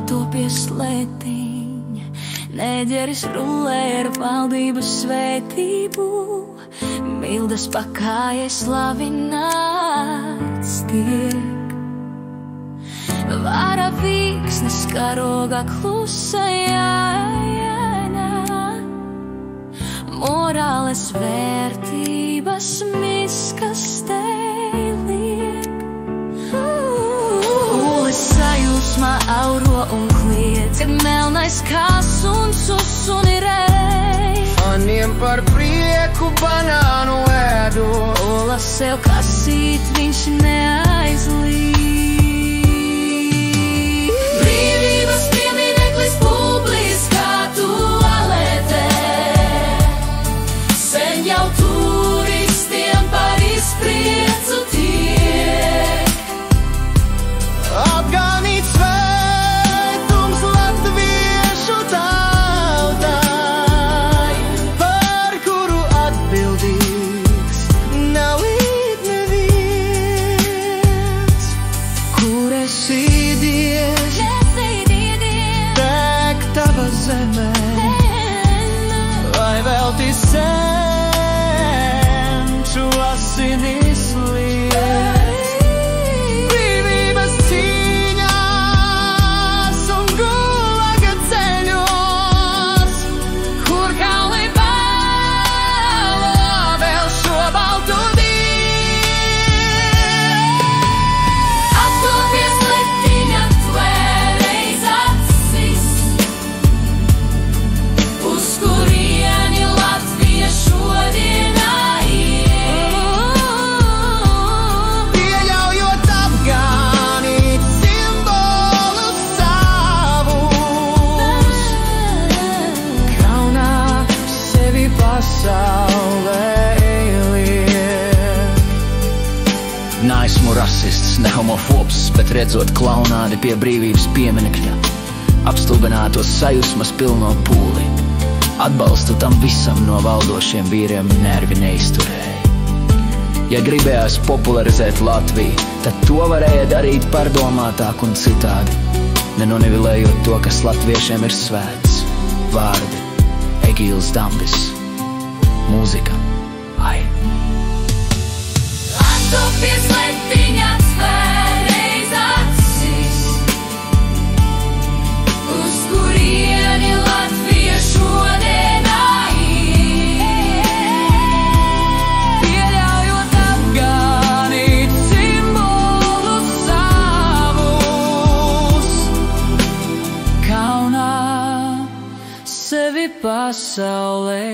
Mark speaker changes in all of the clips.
Speaker 1: Attopies lētiņ, neģeris rullē ar valdības svētību, mildes pakājies slavināts tiek. Vara vīksnes karoga klusajā, morāles vērtības miskastē liek. Pūles sajūsmā auro un kliedz, kad melnais kā suns uzsunirēj.
Speaker 2: Faniem par prieku banānu ēdu,
Speaker 1: olas sev kasīt viņš neaizlīd. Brīvības piemineklis publiskā tualetē, sen jau turistiem par izpriecu tiek.
Speaker 2: Atganīts svētums latviešu tautai, par kuru atbildīgs nav it neviens. Kur esi, Dievs, deg tava zemē, vai velti senču asinis liet. Brīvības cīņās un gulaga ceļos, kur kalni bēlo vēl šo baltu dienu.
Speaker 1: Attopies letiņa, tvēreiz acis, uz kurieni Latvija šodienā iet.
Speaker 2: Pieļaujot apgānīt simbolus savus, kaunā sevi pasaulē ieliek.
Speaker 3: Neesmu rasists, ne homofobs, bet redzot klaunādi pie brīvības pieminekļa, apstulbinātos sajūsmas pilno pūli. Atbalstu tam visam no valdošiem vīriem nervi neizturēja. Ja gribējās popularizēt Latviju, tad to varēja darīt pārdomātāk un citādi, nenonivilējot to, kas latviešiem ir svēts. Vārdi Egīls Dambis, mūzika Ai.
Speaker 1: Attopies letiņa, tvēreiz acis, uz kurieni Latvija šodienā iet.
Speaker 2: Pieļaujot apgānīt simbolus savus, kaunā sevi pasaulē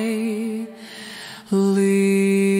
Speaker 2: liek.